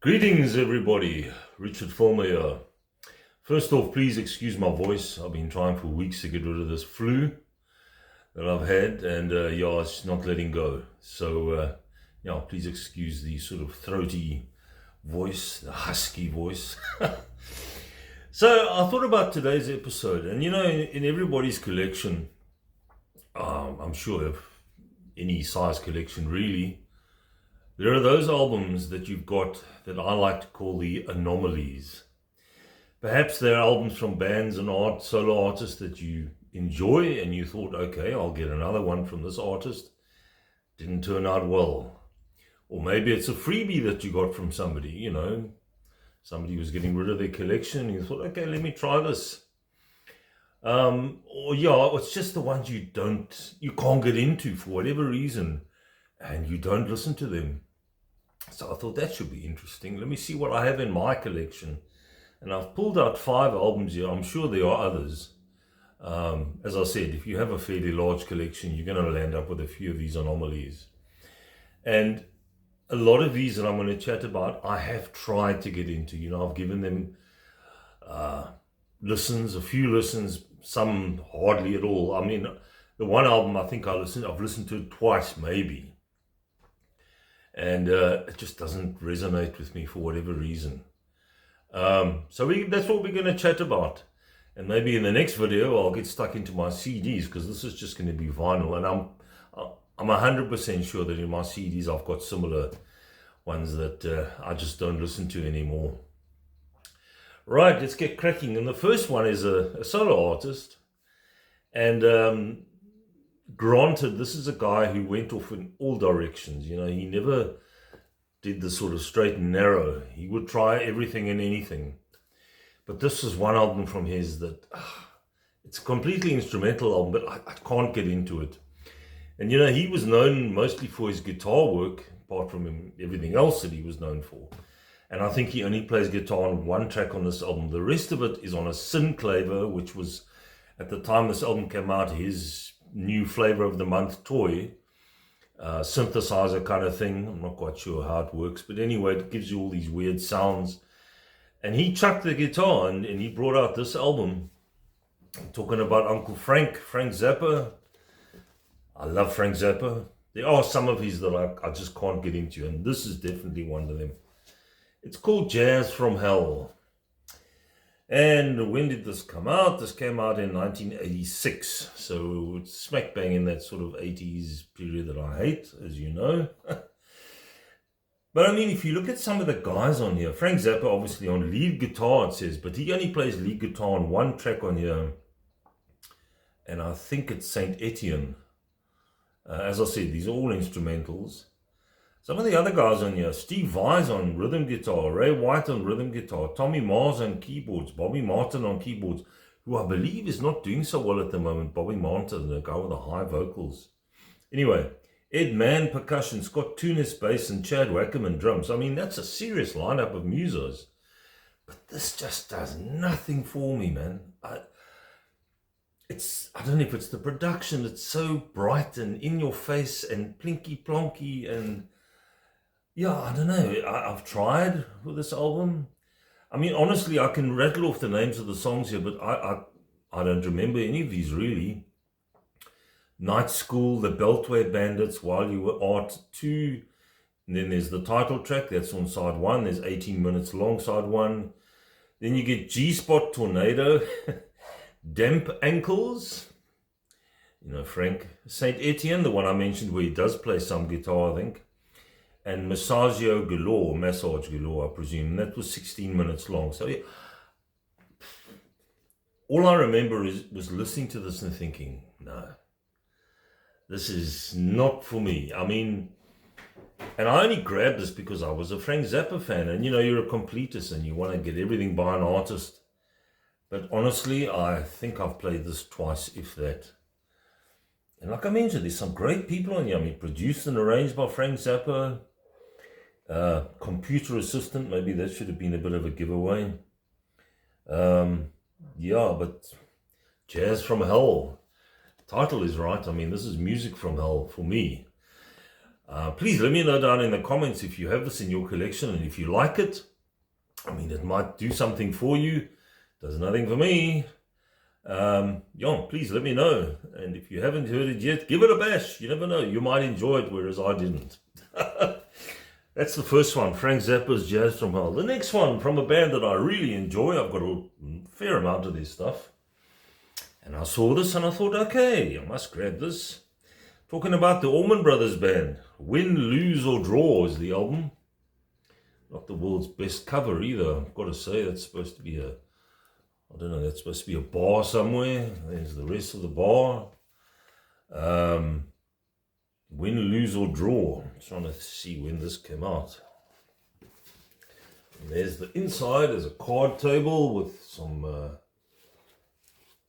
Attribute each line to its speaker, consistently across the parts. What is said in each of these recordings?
Speaker 1: Greetings, everybody. Richard Fulmer here. First off, please excuse my voice. I've been trying for weeks to get rid of this flu that I've had, and it's not letting go. So, please excuse the sort of throaty voice, the husky voice. So, I thought about today's episode, and in everybody's collection, I'm sure if any size collection really, there are those albums that you've got that I like to call the anomalies. Perhaps they're albums from bands and solo artists that you enjoy and you thought, okay, I'll get another one from this artist. Didn't turn out well. Or maybe it's a freebie that you got from somebody, somebody was getting rid of their collection and you thought, okay, let me try this. It's just the ones you can't get into for whatever reason and you don't listen to them. So I thought that should be interesting. Let me see what I have in my collection. And I've pulled out 5 albums here. I'm sure there are others. As I said, if you have a fairly large collection, you're going to land up with a few of these anomalies. And a lot of these that I'm going to chat about, I have tried to get into. I've given them listens, a few listens, some hardly at all. I mean, the one album I think I've listened to it twice, maybe. And it just doesn't resonate with me for whatever reason. That's what we're going to chat about. And maybe in the next video, I'll get stuck into my CDs because this is just going to be vinyl. And I'm 100% sure that in my CDs, I've got similar ones that I just don't listen to anymore. Right, let's get cracking. And the first one is a solo artist. And granted, this is a guy who went off in all directions. He never did the sort of straight and narrow. He would try everything and anything. But this is one album from his that it's a completely instrumental album, but I can't get into it. And he was known mostly for his guitar work, apart from everything else that he was known for. And I think he only plays guitar on one track on this album. The rest of it is on a synclaver, which was, at the time this album came out, his new flavor of the month toy, synthesizer kind of thing. I'm not quite sure how it works, but anyway, it gives you all these weird sounds. And he chucked the guitar and he brought out this album. I'm talking about Uncle Frank Zappa. I love Frank Zappa. There are some of his that I just can't get into, and this is definitely one of them. It's called Jazz from Hell. And when did this come out? This came out in 1986. So it's smack bang in that sort of 80s period that I hate, as you know. But I mean, if you look at some of the guys on here, Frank Zappa obviously on lead guitar, it says, but he only plays lead guitar on one track on here. And I think it's Saint Etienne. As I said, these are all instrumentals. Some of the other guys on here, Steve Vai's on rhythm guitar, Ray White on rhythm guitar, Tommy Mars on keyboards, Bobby Martin on keyboards, who I believe is not doing so well at the moment. Bobby Martin, the guy with the high vocals. Anyway, Ed Mann percussion, Scott Tunis bass, and Chad Wackerman drums. I mean, that's a serious lineup of musos. But this just does nothing for me, man. I don't know if it's the production. It's so bright and in your face and plinky plonky and... yeah, I don't know. I've tried with this album. I mean, honestly, I can rattle off the names of the songs here, but I don't remember any of these really. Night School, The Beltway Bandits, While You Were Art 2. And then there's the title track, that's on side 1. There's 18 minutes long, side 1. Then you get G-Spot Tornado, Damp Ankles. Frank. Saint Etienne, the one I mentioned where he does play some guitar, I think. And Massage Galore, I presume. And that was 16 minutes long. So, yeah. All I remember was listening to this and thinking, no, this is not for me. I mean, and I only grabbed this because I was a Frank Zappa fan. And, you're a completist and you want to get everything by an artist. But honestly, I think I've played this twice, if that. And like I mentioned, there's some great people on here. I mean, produced and arranged by Frank Zappa. Computer assistant, maybe that should have been a bit of a giveaway. But Jazz from Hell. Title is right. I mean, this is music from hell for me. Please let me know down in the comments if you have this in your collection and if you like it. I mean, it might do something for you. Does nothing for me. Yeah, please let me know. And if you haven't heard it yet, give it a bash. You never know. You might enjoy it, whereas I didn't. That's the first one, Frank Zappa's Jazz from Hell. The next one, from a band that I really enjoy. I've got a fair amount of this stuff. And I saw this and I thought, okay, I must grab this. Talking about the Allman Brothers Band. Win, Lose or Draw is the album. Not the world's best cover either. I've got to say, that's supposed to be a, I don't know, that's supposed to be a bar somewhere. There's the rest of the bar. Win, Lose or Draw. I'm trying to see when this came out. And there's the inside. There's a card table with some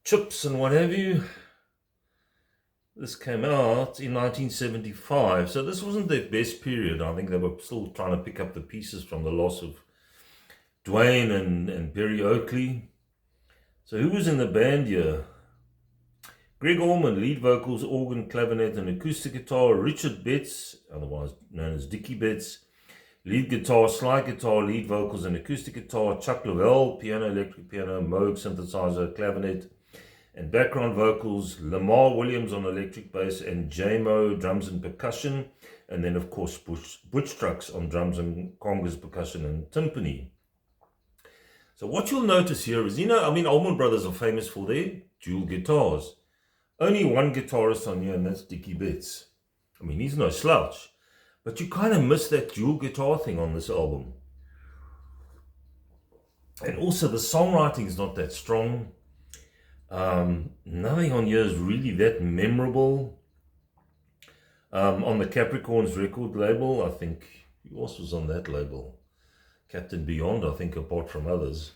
Speaker 1: chips and what have you. This came out in 1975, so this wasn't their best period. I think they were still trying to pick up the pieces from the loss of Dwayne and Berry Oakley. So who was in the band here? Greg Allman, lead vocals, organ, clavinet and acoustic guitar. Richard Betts, otherwise known as Dickie Betts, lead guitar, slide guitar, lead vocals and acoustic guitar. Chuck Lovell, piano, electric piano, Moog synthesizer, clavinet and background vocals. Lamar Williams on electric bass and J-Mo drums and percussion. And then of course Butch Trucks on drums and congas, percussion and timpani. So what you'll notice here is, Allman Brothers are famous for their dual guitars. Only one guitarist on here, and that's Dickie Betts. I mean, he's no slouch. But you kind of miss that dual guitar thing on this album. And also the songwriting is not that strong. Nothing on here is really that memorable. On the Capricorns record label, I think, who else was on that label? Captain Beyond, I think, apart from others.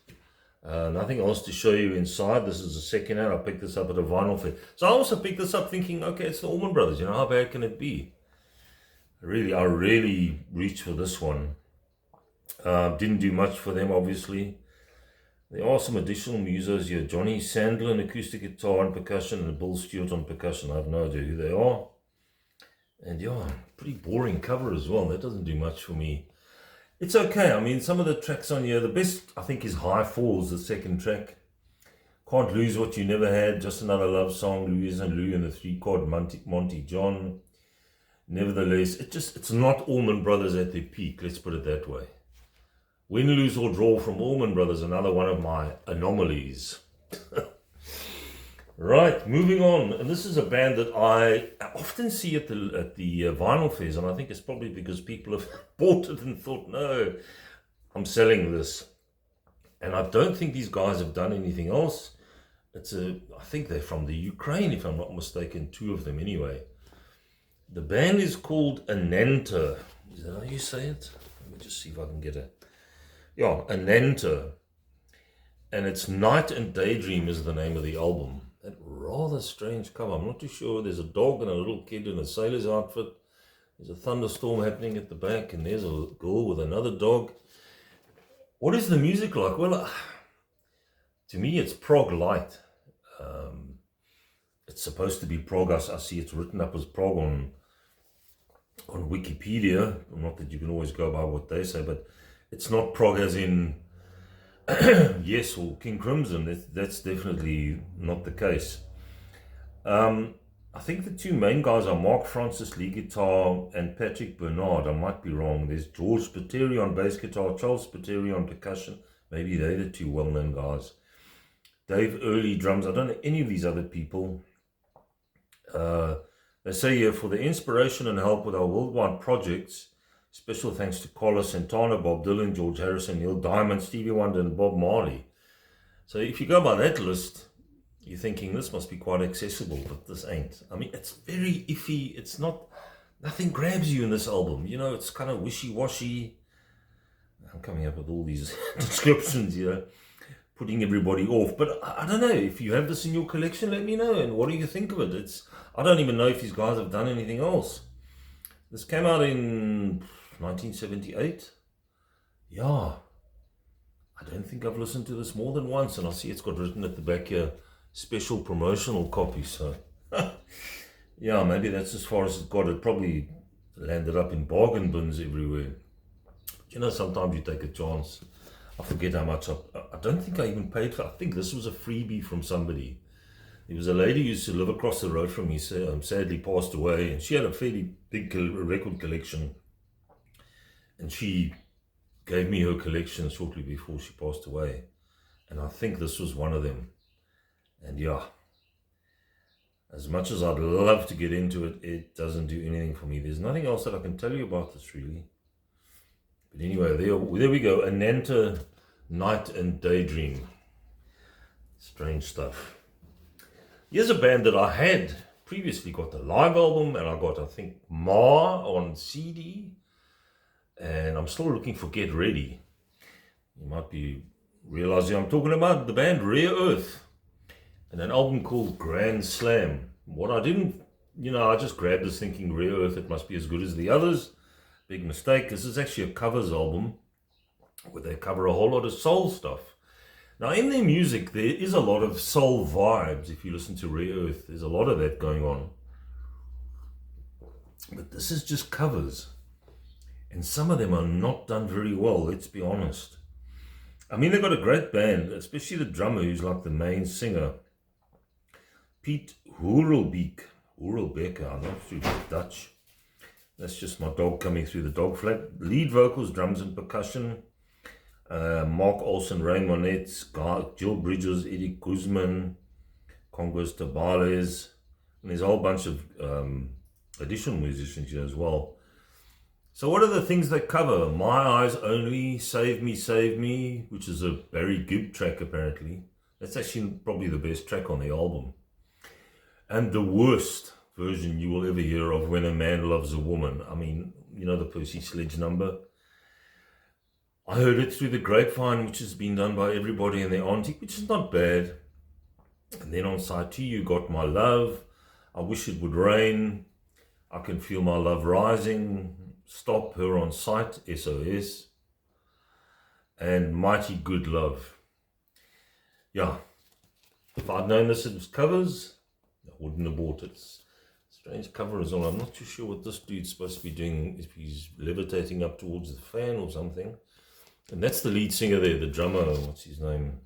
Speaker 1: Nothing else to show you inside. This is the second hand. I picked this up at a vinyl fair. So I also picked this up thinking, okay, it's the Allman Brothers. How bad can it be? I really reached for this one. Didn't do much for them, obviously. There are some additional musos here. Johnny Sandler on acoustic guitar and percussion, and Bill Stewart on percussion. I have no idea who they are. And yeah, pretty boring cover as well. That doesn't do much for me. It's okay. I mean, some of the tracks on here, the best, I think, is High Falls, the second track. Can't Lose What You Never Had, Just Another Love Song, Louise and Lou, and the three-chord Monty John. Nevertheless, it's not Allman Brothers at their peak, let's put it that way. Win, Lose or Draw from Allman Brothers, another one of my anomalies. Right, moving on. And this is a band that I often see at the vinyl fairs, and I think it's probably because people have bought it and thought, no, I'm selling this. And I don't think these guys have done anything else. I think they're from the Ukraine, if I'm not mistaken, two of them anyway. The band is called Ananta. Is that how you say it? Let me just see if I can get it. Yeah, Ananta. And it's Night and Daydream is the name of the album. That rather strange cover. I'm not too sure. There's a dog and a little kid in a sailor's outfit. There's a thunderstorm happening at the back, and there's a girl with another dog. What is the music like? Well, to me, it's prog light. It's supposed to be prog. I see it's written up as prog on Wikipedia. Not that you can always go by what they say, but it's not prog as in Yes or King Crimson. That's definitely not the case. I think the two main guys are Mark Francis, lead guitar, and Patrick Bernard. I might be wrong. There's George Spiteri on bass guitar, Charles Spiteri on percussion. Maybe they're the two well-known guys. Dave Early drums. I don't know any of these other people. They say here, for the inspiration and help with our worldwide projects, special thanks to Carlos Santana, Bob Dylan, George Harrison, Neil Diamond, Stevie Wonder, and Bob Marley. So if you go by that list, you're thinking this must be quite accessible, but this ain't. I mean, it's very iffy. It's not, nothing grabs you in this album. It's kind of wishy-washy. I'm coming up with all these descriptions, putting everybody off. But I don't know, if you have this in your collection, let me know. And what do you think of it? I don't even know if these guys have done anything else. This came out in 1978. Yeah. I don't think I've listened to this more than once. And I see it's got written at the back here, special promotional copy. So, yeah, maybe that's as far as it got. It probably landed up in bargain bins everywhere. You know, sometimes you take a chance. I forget how much. I don't think I even paid for. I think this was a freebie from somebody. There was a lady who used to live across the road from me, sadly passed away, and she had a fairly big record collection. And she gave me her collection shortly before she passed away. And I think this was one of them. And yeah, as much as I'd love to get into it, it doesn't do anything for me. There's nothing else that I can tell you about this, really. But anyway, there we go. Ananta, Night and Daydream. Strange stuff. Here's a band that I had previously got the live album, and I got, I think, Ma on CD. And I'm still looking for Get Ready. You might be realizing I'm talking about the band Rare Earth and an album called Grand Slam. What I didn't, I just grabbed this thinking Rare Earth, it must be as good as the others. Big mistake. This is actually a covers album where they cover a whole lot of soul stuff. Now, in their music, there is a lot of soul vibes. If you listen to Rare Earth, there's a lot of that going on. But this is just covers. And some of them are not done very well, let's be honest. I mean, they've got a great band, especially the drummer who's like the main singer. Piet Hoerelbeek. I'm not sure if Dutch. That's just my dog coming through the dog flat. Lead vocals, drums and percussion. Mark Olsen, Ray Monette, Jill Bridges, Eddie Guzman, Congos Tabales. And there's a whole bunch of additional musicians here as well. So what are the things they cover? My Eyes Only, Save Me, which is a Barry Gibb track apparently. That's actually probably the best track on the album. And the worst version you will ever hear of When a Man Loves a Woman. I mean, you know the Percy Sledge number? I heard it through the grapevine, which has been done by everybody and their auntie, which is not bad. And then on side 2, you got My Love, I Wish It Would Rain, I Can Feel My Love Rising, Stop Her on Sight, SOS, and Mighty Good Love. Yeah, if I'd known this was covers, I wouldn't have bought it. Strange cover as well. I'm not too sure what this dude's supposed to be doing, if he's levitating up towards the fan or something. And that's the lead singer there, the drummer, what's his name?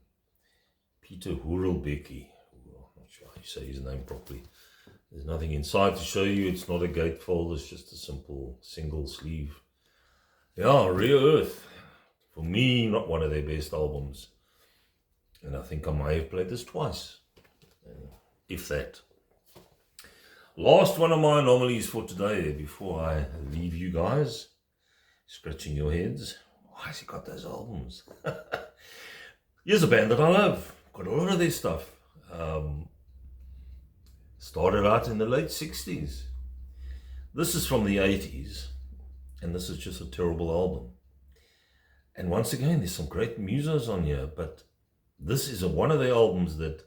Speaker 1: Peter Hoerelbeek. I'm not sure how you say his name properly. There's nothing inside to show you. It's not a gatefold. It's just a simple single sleeve. Yeah, Rare Earth. For me, not one of their best albums. And I think I may have played this twice. If that. Last one of my anomalies for today before I leave you guys. Scratching your heads. Why has he got those albums? Here's a band that I love. Got a lot of their stuff. Started out in the late 60s. This is from the 80s. And this is just a terrible album. And once again, there's some great musos on here. But this is one of the albums that,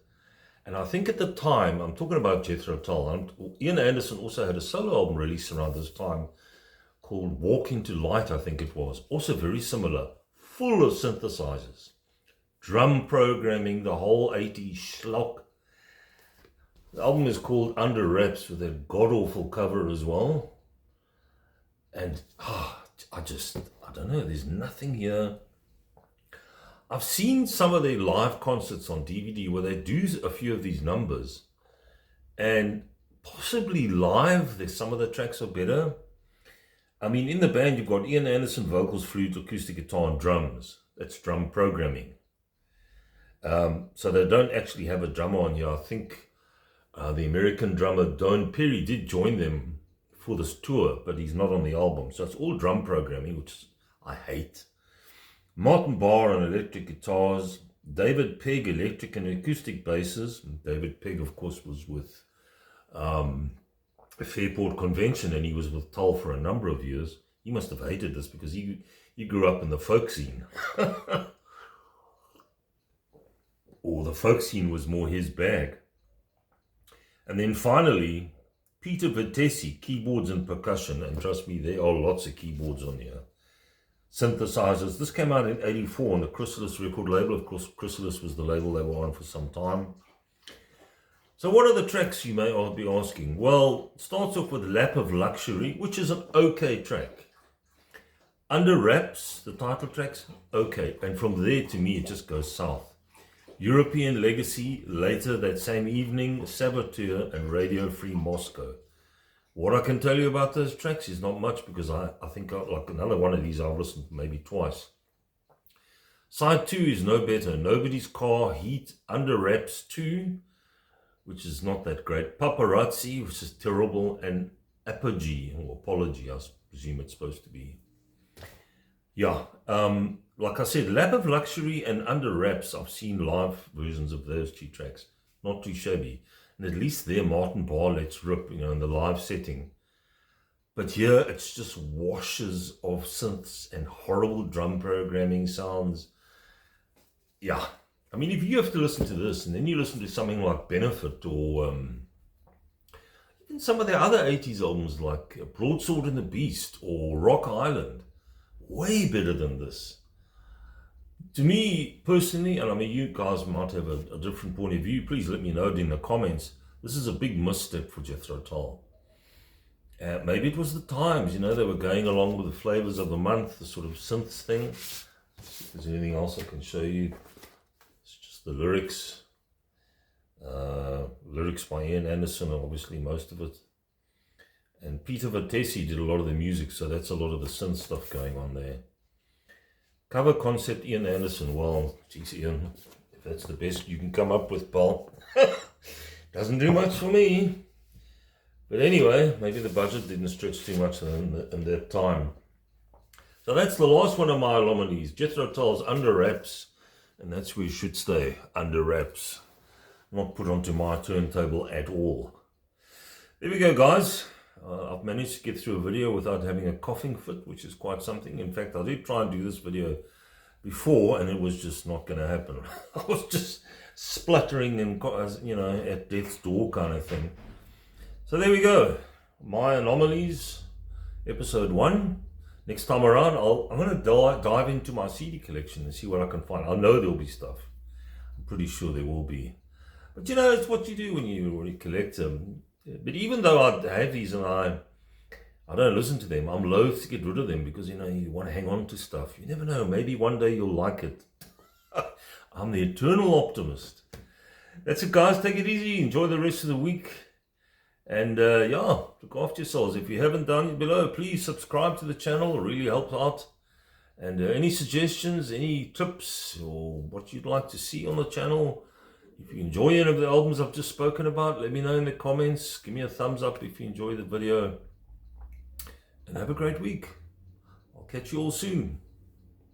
Speaker 1: and I think at the time, I'm talking about Jethro Tull. Ian Anderson also had a solo album released around this time called Walk Into Light, I think it was. Also very similar. Full of synthesizers. Drum programming, the whole 80s schlock. The album is called Under Wraps with a god-awful cover as well. And I don't know, there's nothing here. I've seen some of their live concerts on DVD where they do a few of these numbers. And possibly live, some of the tracks are better. I mean, in the band, you've got Ian Anderson, vocals, flute, acoustic guitar, and drums. That's drum programming. So they don't actually have a drummer on here. I think the American drummer Don Perry did join them for this tour, but he's not on the album. So it's all drum programming, which I hate. Martin Barr on electric guitars. David Pegg, electric and acoustic basses. David Pegg, of course, was with Fairport Convention, and he was with Tull for a number of years. He must have hated this because he grew up in the folk scene. Or the folk scene was more his bag. And then finally, Peter Vitesi, keyboards and percussion. And trust me, there are lots of keyboards on here. Synthesizers. This came out in 84 on the Chrysalis record label. Of course, Chrysalis was the label they were on for some time. So what are the tracks, you may be asking? Well, it starts off with Lap of Luxury, which is an okay track. Under Wraps, the title track's okay. And from there, to me, it just goes south. European Legacy, later that same evening, Saboteur and Radio Free Moscow. What I can tell you about those tracks is not much, because I think like another one of these I've listened to maybe twice. Side 2 is no better. Nobody's Car, Heat, Under Wraps 2, which is not that great. Paparazzi, which is terrible. And Apogee, or Apology, I presume it's supposed to be. Yeah, like I said, Lap of Luxury and Under Wraps, I've seen live versions of those 2 tracks. Not too shabby. And at least there, Martin Barr lets rip, in the live setting. But here, it's just washes of synths and horrible drum programming sounds. Yeah, I mean, if you have to listen to this, and then you listen to something like Benefit, or even some of their other 80s albums, like Broadsword and the Beast, or Rock Island, way better than this. To me, personally, and I mean, you guys might have a different point of view, please let me know in the comments. This is a big misstep for Jethro Tull. Maybe it was the times, they were going along with the flavors of the month, the sort of synths thing. If there's anything else I can show you. It's just the lyrics. Lyrics by Ian Anderson, obviously most of it. And Peter Vattesi did a lot of the music, so that's a lot of the synth stuff going on there. Cover concept, Ian Anderson. Well, geez, Ian, if that's the best you can come up with, pal. Doesn't do much for me. But anyway, maybe the budget didn't stretch too much in that time. So that's the last one of my anomalies. Jethro Tull's Under Wraps, and that's where you should stay, Under Wraps. Not put onto my turntable at all. There we go, guys. I've managed to get through a video without having a coughing fit, which is quite something. In fact, I did try and do this video before, and it was just not going to happen. I was just spluttering and, at death's door kind of thing. So there we go. My Anomalies, episode 1. Next time around, I'm going to dive into my CD collection and see what I can find. I know there'll be stuff. I'm pretty sure there will be. But it's what you do when you collect them. But even though I have these and I don't listen to them, I'm loath to get rid of them, because you want to hang on to stuff. You never know, maybe one day you'll like it. I'm the eternal optimist. That's it, guys. Take it easy. Enjoy the rest of the week. And look after yourselves. If you haven't done it below, please subscribe to the channel. It really helps out. And any suggestions, any tips, or what you'd like to see on the channel, if you enjoy any of the albums I've just spoken about, let me know in the comments. Give me a thumbs up if you enjoy the video. And have a great week. I'll catch you all soon.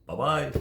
Speaker 1: Bye-bye.